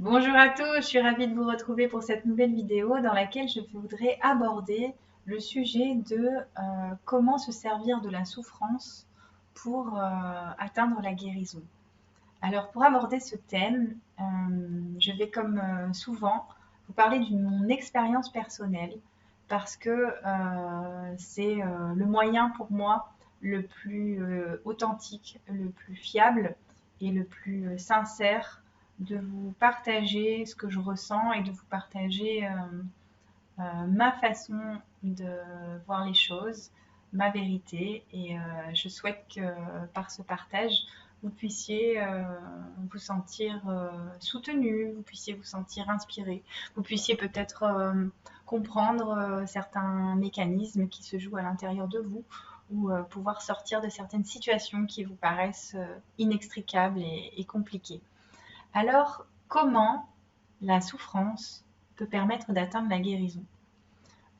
Bonjour à tous, je suis ravie de vous retrouver pour cette nouvelle vidéo dans laquelle je voudrais aborder le sujet de comment se servir de la souffrance pour atteindre la guérison. Alors pour aborder ce thème, je vais comme souvent vous parler de mon expérience personnelle parce que c'est le moyen pour moi le plus authentique, le plus fiable et le plus sincère de vous partager ce que je ressens et de vous partager ma façon de voir les choses, ma vérité. Et je souhaite que par ce partage, vous puissiez vous sentir soutenu, vous puissiez vous sentir inspiré, vous puissiez peut-être comprendre certains mécanismes qui se jouent à l'intérieur de vous ou pouvoir sortir de certaines situations qui vous paraissent inextricables et compliquées. Alors, comment la souffrance peut permettre d'atteindre la guérison?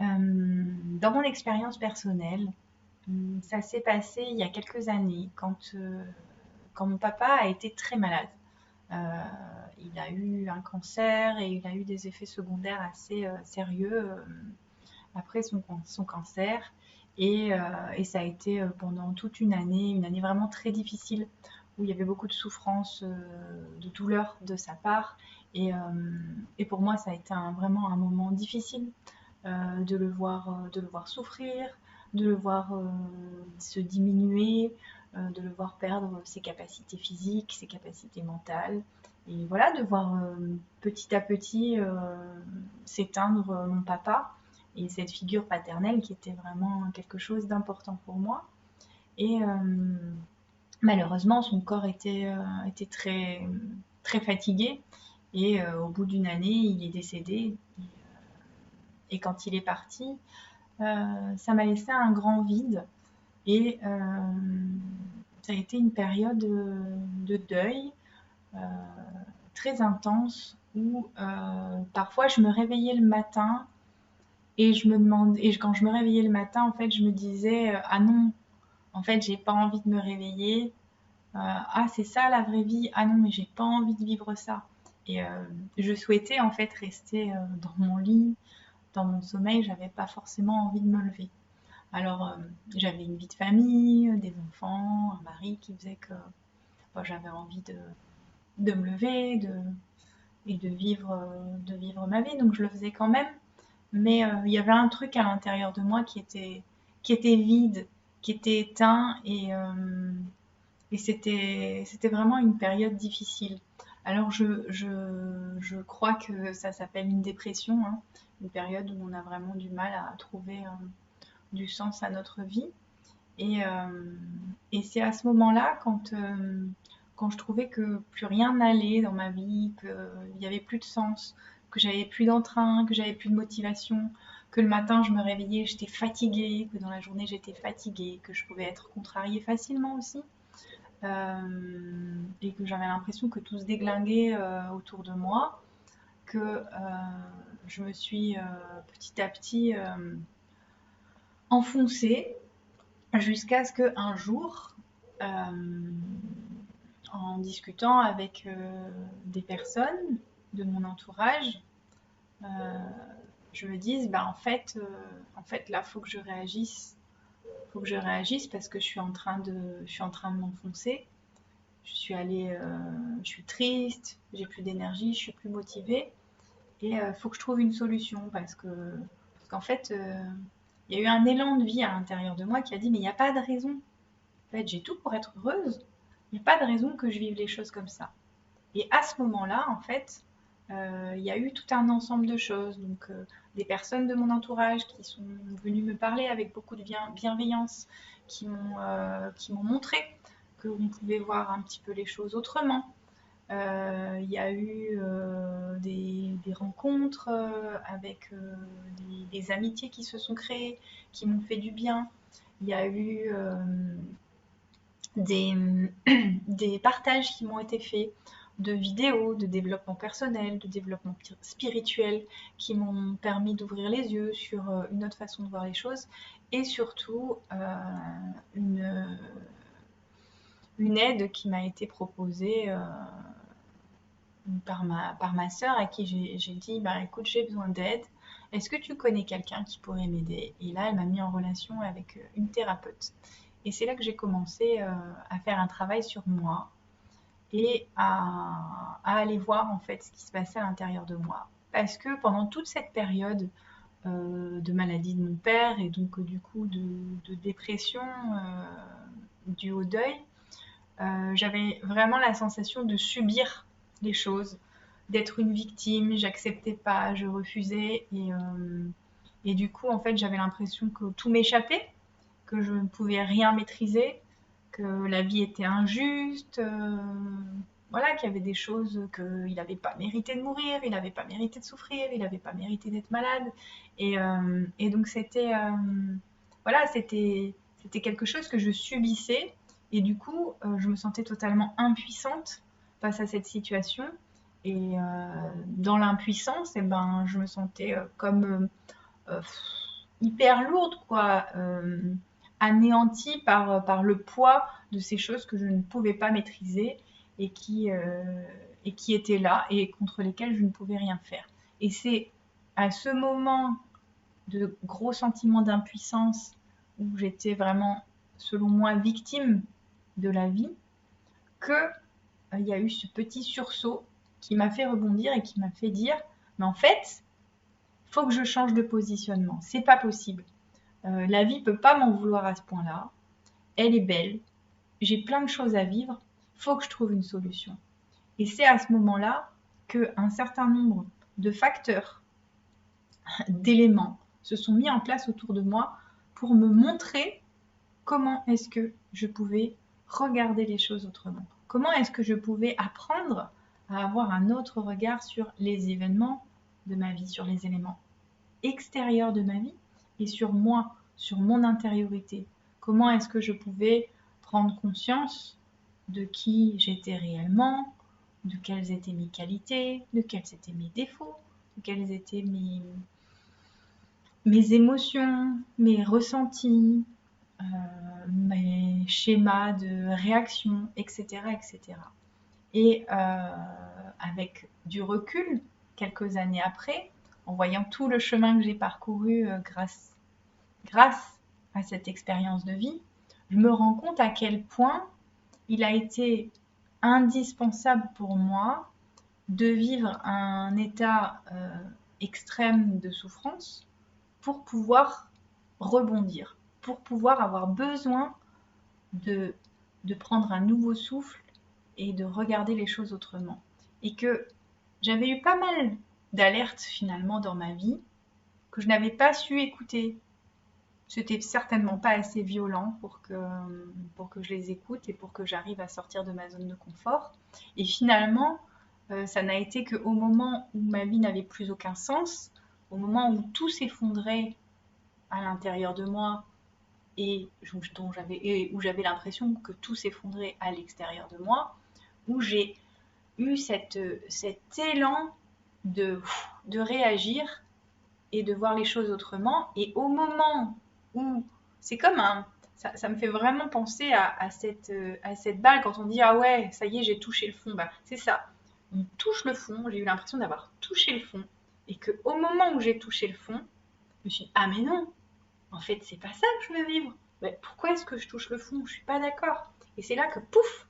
Dans mon expérience personnelle, ça s'est passé il y a quelques années quand mon papa a été très malade. Euh, il a eu un cancer et il a eu des effets secondaires assez sérieux après son cancer. Et ça a été pendant toute une année vraiment très difficile, où il y avait beaucoup de souffrance, de douleur de sa part. Et pour moi, ça a été vraiment un moment difficile de le voir souffrir, de le voir se diminuer, de le voir perdre ses capacités physiques, ses capacités mentales. Et voilà, de voir petit à petit s'éteindre mon papa et cette figure paternelle qui était vraiment quelque chose d'important pour moi. Et malheureusement, son corps était très, très fatigué. Et au bout d'une année, il est décédé. Et quand il est parti, ça m'a laissé un grand vide. Et ça a été une période de deuil euh, très intense où parfois je me réveillais le matin et je me demande et quand je me réveillais le matin, en fait, je me disais ah non, en fait, j'ai pas envie de me réveiller. Ah, c'est ça la vraie vie. Ah non, mais j'ai pas envie de vivre ça. Et je souhaitais en fait rester dans mon lit, dans mon sommeil. J'avais pas forcément envie de me lever. Alors, j'avais une vie de famille, des enfants, un mari qui faisait que bon, j'avais envie de me lever et de vivre ma vie. Donc, je le faisais quand même. Mais il y avait un truc à l'intérieur de moi qui était vide, qui était éteint et c'était vraiment une période difficile. Alors je crois que ça s'appelle une dépression, hein, une période où on a vraiment du mal à trouver du sens à notre vie. Et, et c'est à ce moment-là, quand je trouvais que plus rien n'allait dans ma vie, qu'il n'y avait plus de sens, que j'avais plus d'entrain, que j'avais plus de motivation, que le matin je me réveillais, j'étais fatiguée, que dans la journée j'étais fatiguée, que je pouvais être contrariée facilement aussi, et que j'avais l'impression que tout se déglinguait autour de moi, que je me suis petit à petit enfoncée jusqu'à ce qu'un jour, en discutant avec des personnes de mon entourage, euh, je me dise, bah, en fait là, il faut que je réagisse. Faut que je réagisse parce que je suis en train de m'enfoncer. Je suis triste, j'ai plus d'énergie, je suis plus motivée. Et il faut que je trouve une solution parce qu'en fait, il y a eu un élan de vie à l'intérieur de moi qui a dit, mais il n'y a pas de raison. En fait, j'ai tout pour être heureuse. Il n'y a pas de raison que je vive les choses comme ça. Et à ce moment-là, en fait, il y a eu tout un ensemble de choses. Donc, des personnes de mon entourage qui sont venues me parler avec beaucoup de bienveillance, qui m'ont montré qu'on pouvait voir un petit peu les choses autrement. Il y a eu des rencontres avec des amitiés qui se sont créées, qui m'ont fait du bien. Il y a eu des, des partages qui m'ont été faits de vidéos, de développement personnel, de développement spirituel, qui m'ont permis d'ouvrir les yeux sur une autre façon de voir les choses et surtout une aide qui m'a été proposée par ma sœur à qui j'ai dit, bah écoute, j'ai besoin d'aide. Est-ce que tu connais quelqu'un qui pourrait m'aider? Et là, elle m'a mis en relation avec une thérapeute. Et c'est là que j'ai commencé à faire un travail sur moi et à aller voir en fait ce qui se passait à l'intérieur de moi. Parce que pendant toute cette période de maladie de mon père et donc du coup de dépression due au deuil, j'avais vraiment la sensation de subir les choses, d'être une victime, j'acceptais pas, je refusais et du coup en fait j'avais l'impression que tout m'échappait, que je ne pouvais rien maîtriser, que la vie était injuste, voilà, qu'il y avait des choses qu'il n'avait pas mérité de mourir, il n'avait pas mérité de souffrir, il n'avait pas mérité d'être malade. Et donc voilà, c'était quelque chose que je subissais. Et du coup, je me sentais totalement impuissante face à cette situation. Et dans l'impuissance, eh ben, je me sentais comme euh, hyper lourde, quoi, anéantie par le poids de ces choses que je ne pouvais pas maîtriser et qui étaient là et contre lesquelles je ne pouvais rien faire. Et c'est à ce moment de gros sentiments d'impuissance où j'étais vraiment, selon moi, victime de la vie, que il y a eu ce petit sursaut qui m'a fait rebondir et qui m'a fait dire, mais en fait, faut que je change de positionnement. C'est pas possible. La vie peut pas m'en vouloir à ce point-là. Elle est belle. J'ai plein de choses à vivre. Faut que je trouve une solution. Et c'est à ce moment-là qu'un certain nombre de facteurs, d'éléments se sont mis en place autour de moi pour me montrer comment est-ce que je pouvais regarder les choses autrement. Comment est-ce que je pouvais apprendre à avoir un autre regard sur les événements de ma vie, sur les éléments extérieurs de ma vie et sur moi, sur mon intériorité. Comment est-ce que je pouvais prendre conscience de qui j'étais réellement, de quelles étaient mes qualités, de quels étaient mes défauts, de quelles étaient mes émotions, mes ressentis, mes schémas de réaction, etc. etc. Et avec du recul, quelques années après, en voyant tout le chemin que j'ai parcouru grâce à cette expérience de vie, je me rends compte à quel point il a été indispensable pour moi de vivre un état extrême de souffrance pour pouvoir rebondir, pour pouvoir avoir besoin de, de prendre un nouveau souffle et de regarder les choses autrement. Et que j'avais eu pas mal d'alertes finalement dans ma vie que je n'avais pas su écouter. C'était certainement pas assez violent pour que je les écoute et pour que j'arrive à sortir de ma zone de confort. Et finalement, ça n'a été qu'au moment où ma vie n'avait plus aucun sens, au moment où tout s'effondrait à l'intérieur de moi et où j'avais l'impression que tout s'effondrait à l'extérieur de moi, où j'ai eu cet élan de réagir et de voir les choses autrement. Et au moment où c'est comme ça me fait vraiment penser à cette balle quand on dit ah ouais, ça y est, j'ai touché le fond. Bah, c'est ça. On touche le fond, j'ai eu l'impression d'avoir touché le fond. Et qu'au moment où j'ai touché le fond, je me suis dit ah mais non, en fait, c'est pas ça que je veux vivre. Mais pourquoi est-ce que je touche le fond? Je suis pas d'accord. Et c'est là que pouf,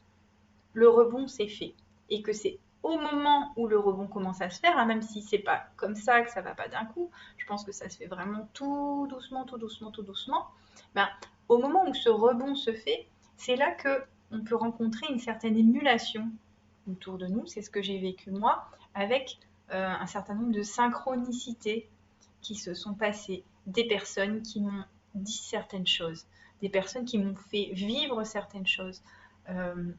le rebond s'est fait. Et que c'est au moment où le rebond commence à se faire, hein, même si c'est pas comme ça, que ça va pas d'un coup, je pense que ça se fait vraiment tout doucement, tout doucement, tout doucement. Ben, au moment où ce rebond se fait, c'est là que on peut rencontrer une certaine émulation autour de nous. C'est ce que j'ai vécu moi, avec un certain nombre de synchronicités qui se sont passées, des personnes qui m'ont dit certaines choses, des personnes qui m'ont fait vivre certaines choses. Euh,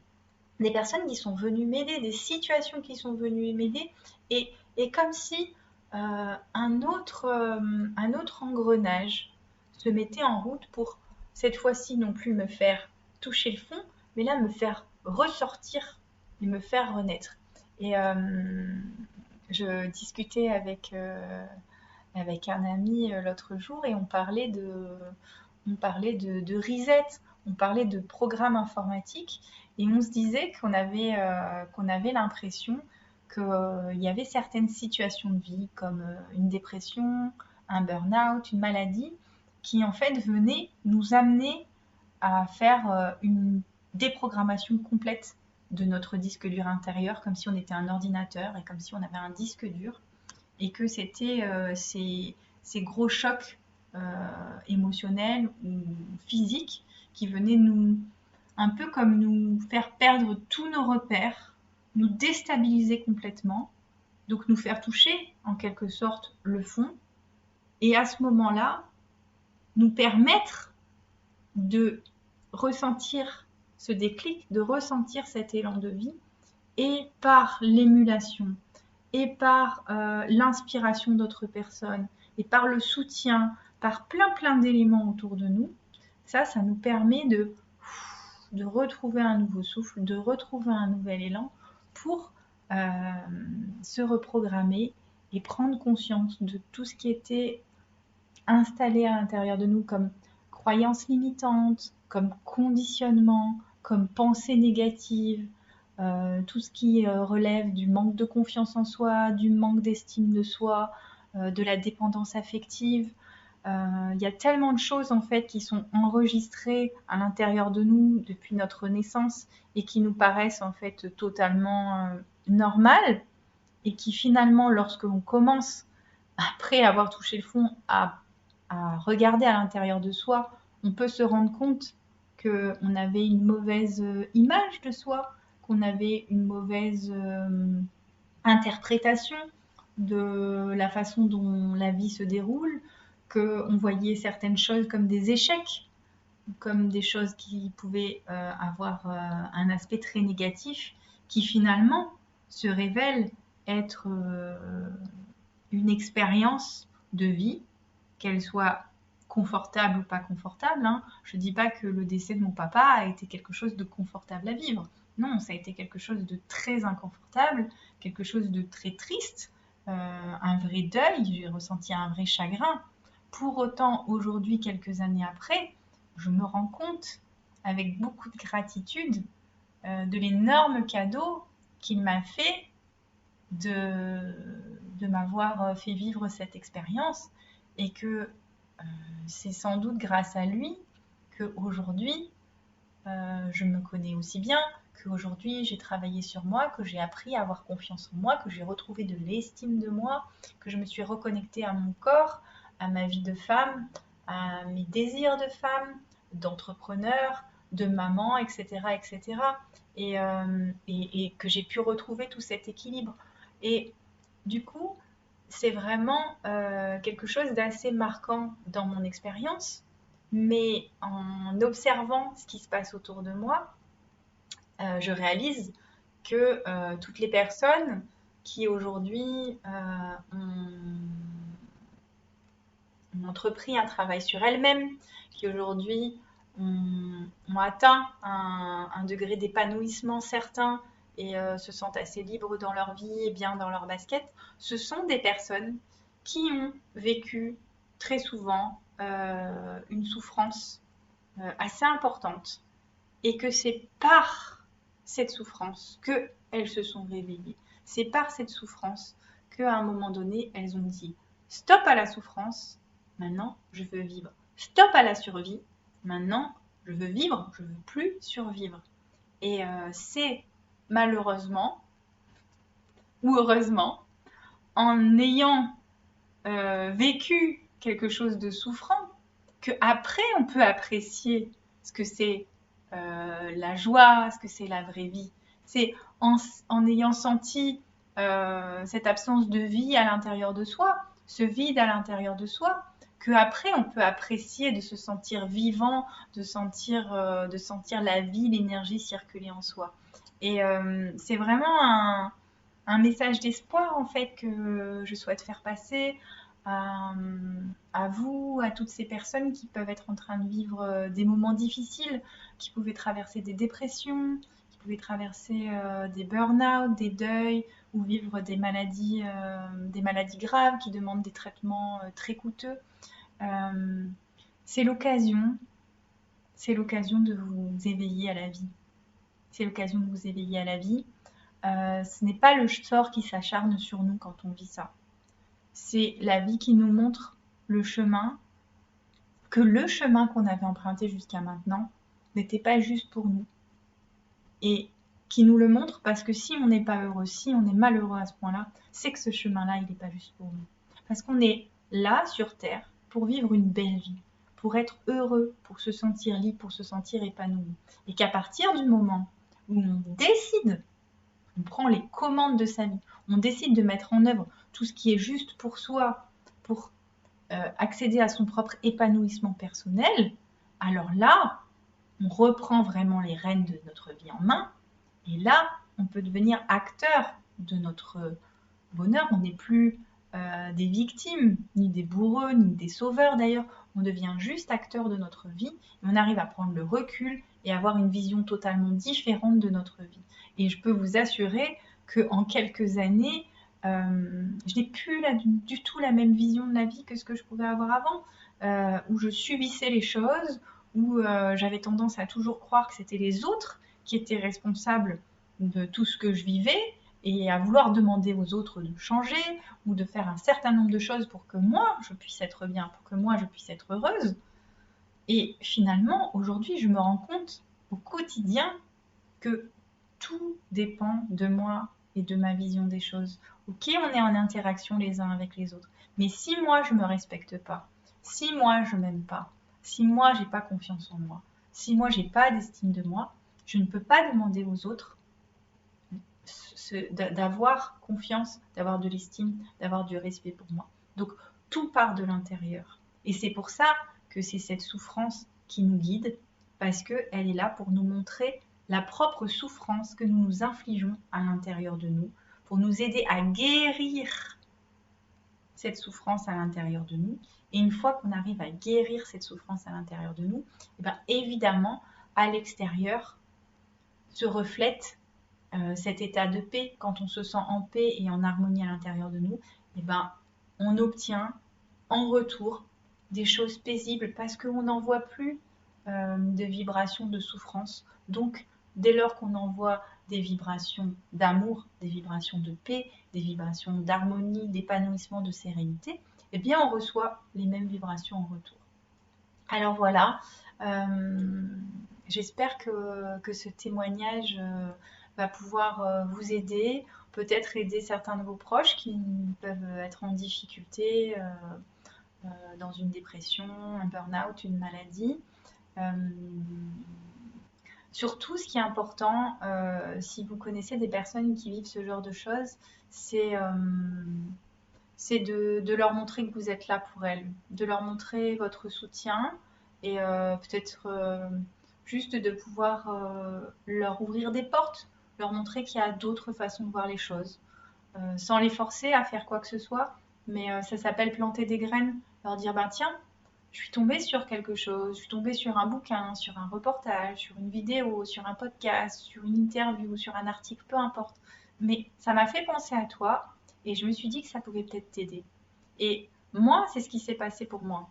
des personnes qui sont venues m'aider, des situations qui sont venues m'aider, et comme si un autre engrenage se mettait en route pour cette fois-ci non plus me faire toucher le fond, mais là me faire ressortir et me faire renaître. Et je discutais avec un ami l'autre jour et on parlait de reset, on parlait de programme informatique et on se disait qu'on avait l'impression qu'il y avait certaines situations de vie comme une dépression, un burn-out, une maladie, qui en fait venaient nous amener à faire une déprogrammation complète de notre disque dur intérieur, comme si on était un ordinateur et comme si on avait un disque dur, et que c'était ces gros chocs émotionnels ou physiques qui venaient nous, un peu comme nous faire perdre tous nos repères, nous déstabiliser complètement, donc nous faire toucher en quelque sorte le fond, et à ce moment-là, nous permettre de ressentir ce déclic, de ressentir cet élan de vie, et par l'émulation, et par l'inspiration d'autres personnes, et par le soutien, par plein d'éléments autour de nous, ça nous permet de retrouver un nouveau souffle, de retrouver un nouvel élan pour se reprogrammer et prendre conscience de tout ce qui était installé à l'intérieur de nous comme croyances limitantes, comme conditionnement, comme pensées négatives, tout ce qui relève du manque de confiance en soi, du manque d'estime de soi, de la dépendance affective. Il y a tellement de choses en fait qui sont enregistrées à l'intérieur de nous depuis notre naissance et qui nous paraissent en fait totalement normales et qui finalement, lorsque l'on commence, après avoir touché le fond, à regarder à l'intérieur de soi, on peut se rendre compte qu'on avait une mauvaise image de soi, qu'on avait une mauvaise interprétation de la façon dont la vie se déroule, qu'on voyait certaines choses comme des échecs, comme des choses qui pouvaient avoir un aspect très négatif, qui finalement se révèlent être une expérience de vie, qu'elle soit confortable ou pas confortable. Hein. Je ne dis pas que le décès de mon papa a été quelque chose de confortable à vivre. Non, ça a été quelque chose de très inconfortable, quelque chose de très triste, un vrai deuil, j'ai ressenti un vrai chagrin. Pour autant, aujourd'hui, quelques années après, je me rends compte, avec beaucoup de gratitude, de l'énorme cadeau qu'il m'a fait de m'avoir fait vivre cette expérience et que c'est sans doute grâce à lui qu'aujourd'hui je me connais aussi bien, qu'aujourd'hui j'ai travaillé sur moi, que j'ai appris à avoir confiance en moi, que j'ai retrouvé de l'estime de moi, que je me suis reconnectée à mon corps, à ma vie de femme, à mes désirs de femme, d'entrepreneur, de maman, etc. etc. Et que j'ai pu retrouver tout cet équilibre. Et du coup, c'est vraiment quelque chose d'assez marquant dans mon expérience, mais en observant ce qui se passe autour de moi, je réalise que toutes les personnes qui aujourd'hui ont entrepris un travail sur elles-mêmes, qui aujourd'hui ont atteint un degré d'épanouissement certain et se sentent assez libres dans leur vie et bien dans leur basket, ce sont des personnes qui ont vécu très souvent une souffrance assez importante et que c'est par cette souffrance qu'elles se sont réveillées. C'est par cette souffrance qu'à un moment donné, elles ont dit stop à la souffrance, maintenant je veux vivre. Stop à la survie, maintenant je veux vivre, je veux plus survivre. Et c'est malheureusement ou heureusement en ayant vécu quelque chose de souffrant que après on peut apprécier ce que c'est la joie, ce que c'est la vraie vie. C'est en ayant senti cette absence de vie à l'intérieur de soi, ce vide à l'intérieur de soi, qu'après on peut apprécier de se sentir vivant, de sentir la vie, l'énergie circuler en soi. Et c'est vraiment un message d'espoir en fait que je souhaite faire passer à vous, à toutes ces personnes qui peuvent être en train de vivre des moments difficiles, qui pouvaient traverser des dépressions, qui pouvaient traverser des burn-out, des deuils, ou vivre des maladies graves qui demandent des traitements très coûteux. Euh, c'est l'occasion, c'est l'occasion de vous éveiller à la vie. C'est l'occasion de vous éveiller à la vie. ce n'est pas le sort qui s'acharne sur nous quand on vit ça. C'est la vie qui nous montre le chemin, que le chemin qu'on avait emprunté jusqu'à maintenant n'était pas juste pour nous. Et qui nous le montre parce que si on n'est pas heureux, si on est malheureux à ce point-là, c'est que ce chemin-là, il n'est pas juste pour nous. Parce qu'on est là sur Terre pour vivre une belle vie, pour être heureux, pour se sentir libre, pour se sentir épanoui. Et qu'à partir du moment où on décide, on prend les commandes de sa vie, on décide de mettre en œuvre tout ce qui est juste pour soi, pour accéder à son propre épanouissement personnel, alors là, on reprend vraiment les rênes de notre vie en main. Et là, on peut devenir acteur de notre bonheur. On n'est plus des victimes, ni des bourreux, ni des sauveurs d'ailleurs. On devient juste acteur de notre vie. Et on arrive à prendre le recul et avoir une vision totalement différente de notre vie. Et je peux vous assurer qu'en quelques années, je n'ai plus du tout la même vision de la vie que ce que je pouvais avoir avant, où je subissais les choses, où j'avais tendance à toujours croire que c'était les autres qui étaient responsables de tout ce que je vivais et à vouloir demander aux autres de changer ou de faire un certain nombre de choses pour que moi je puisse être bien, pour que moi je puisse être heureuse. Et finalement, aujourd'hui, je me rends compte au quotidien que tout dépend de moi et de ma vision des choses. Ok, on est en interaction les uns avec les autres, mais si moi je me respecte pas, si moi je m'aime pas, si moi j'ai pas confiance en moi, si moi j'ai pas d'estime de moi, je ne peux pas demander aux autres d'avoir confiance, d'avoir de l'estime, d'avoir du respect pour moi. Donc tout part de l'intérieur. Et c'est pour ça que c'est cette souffrance qui nous guide, parce qu'elle est là pour nous montrer la propre souffrance que nous nous infligeons à l'intérieur de nous, pour nous aider à guérir cette souffrance à l'intérieur de nous. Et une fois qu'on arrive à guérir cette souffrance à l'intérieur de nous, et bien évidemment, à l'extérieur se reflète cet état de paix. Quand on se sent en paix et en harmonie à l'intérieur de nous, et ben, on obtient en retour des choses paisibles parce qu'on n'envoie plus de vibrations de souffrance. Donc, dès lors qu'on envoie des vibrations d'amour, des vibrations de paix, des vibrations d'harmonie, d'épanouissement, de sérénité, eh bien, on reçoit les mêmes vibrations en retour. Alors voilà, j'espère que ce témoignage va pouvoir vous aider, peut-être aider certains de vos proches qui peuvent être en difficulté dans une dépression, un burn-out, une maladie. Surtout, ce qui est important, si vous connaissez des personnes qui vivent ce genre de choses, c'est de leur montrer que vous êtes là pour elles, de leur montrer votre soutien et peut-être juste de pouvoir leur ouvrir des portes, leur montrer qu'il y a d'autres façons de voir les choses, sans les forcer à faire quoi que ce soit, mais ça s'appelle planter des graines, leur dire bah tiens, je suis tombée sur quelque chose, je suis tombée sur un bouquin, sur un reportage, sur une vidéo, sur un podcast, sur une interview, sur un article, peu importe. Mais ça m'a fait penser à toi et je me suis dit que ça pouvait peut-être t'aider. Et moi, c'est ce qui s'est passé pour moi.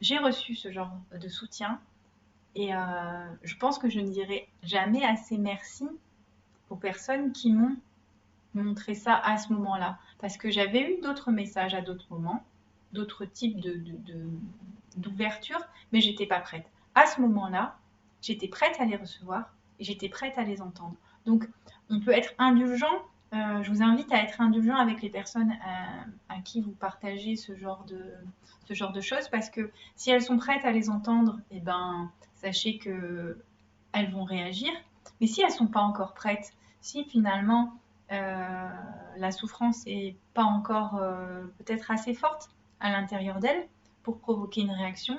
J'ai reçu ce genre de soutien et je pense que je ne dirai jamais assez merci aux personnes qui m'ont montré ça à ce moment-là. Parce que j'avais eu d'autres messages à d'autres moments, d'autres types d'ouverture, mais j'étais pas prête. À ce moment-là, j'étais prête à les recevoir et j'étais prête à les entendre. Donc, on peut être indulgent. Je vous invite à être indulgent avec les personnes à qui vous partagez ce genre de choses, parce que si elles sont prêtes à les entendre, eh ben, sachez qu'elles vont réagir. Mais si elles ne sont pas encore prêtes, si finalement la souffrance n'est pas encore peut-être assez forte à l'intérieur d'elles pour provoquer une réaction,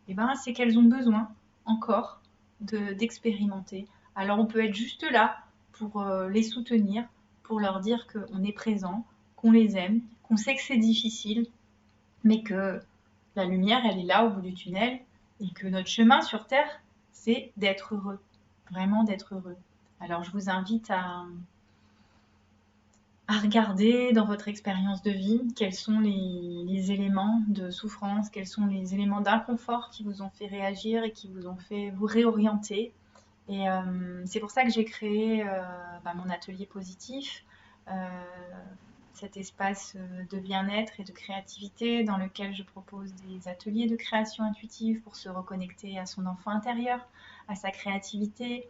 eh ben, c'est qu'elles ont besoin encore d'expérimenter. Alors on peut être juste là pour les soutenir, pour leur dire qu'on est présent, qu'on les aime, qu'on sait que c'est difficile, mais que la lumière, elle est là au bout du tunnel et que notre chemin sur Terre, c'est d'être heureux, vraiment d'être heureux. Alors je vous invite à regarder dans votre expérience de vie quels sont les éléments de souffrance, quels sont les éléments d'inconfort qui vous ont fait réagir et qui vous ont fait vous réorienter. Et c'est pour ça que j'ai créé mon atelier positif, euh, cet espace de bien-être et de créativité dans lequel je propose des ateliers de création intuitive pour se reconnecter à son enfant intérieur, à sa créativité.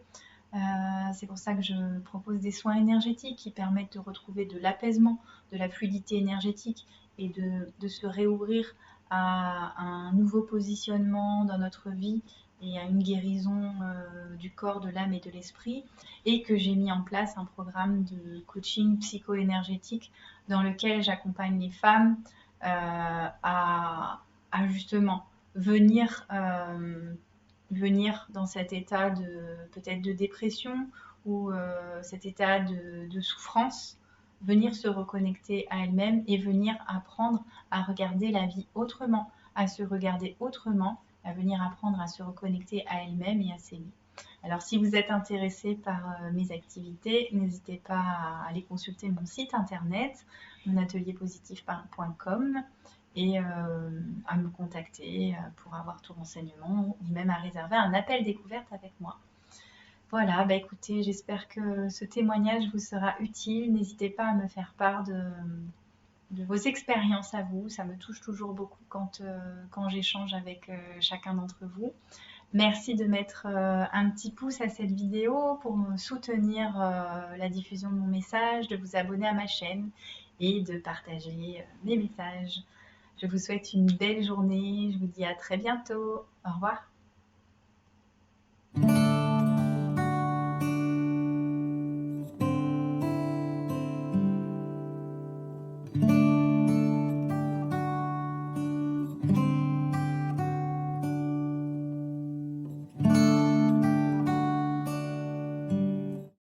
C'est pour ça que je propose des soins énergétiques qui permettent de retrouver de l'apaisement, de la fluidité énergétique et de se réouvrir à un nouveau positionnement dans notre vie et à une guérison du corps, de l'âme et de l'esprit. Et que j'ai mis en place un programme de coaching psycho-énergétique dans lequel j'accompagne les femmes à justement venir venir dans cet état de peut-être de dépression ou cet état de souffrance, venir se reconnecter à elle-même et venir apprendre à regarder la vie autrement, à se regarder autrement, à venir apprendre à se reconnecter à elle-même et à s'aimer. Alors si vous êtes intéressé par mes activités, n'hésitez pas à aller consulter mon site internet, monatelierpositif.com, et à me contacter pour avoir tout renseignement ou même à réserver un appel découverte avec moi. Voilà, bah écoutez, j'espère que ce témoignage vous sera utile. N'hésitez pas à me faire part de vos expériences à vous. Ça me touche toujours beaucoup quand j'échange avec chacun d'entre vous. Merci de mettre un petit pouce à cette vidéo pour me soutenir la diffusion de mon message, de vous abonner à ma chaîne et de partager mes messages. Je vous souhaite une belle journée. Je vous dis à très bientôt. Au revoir.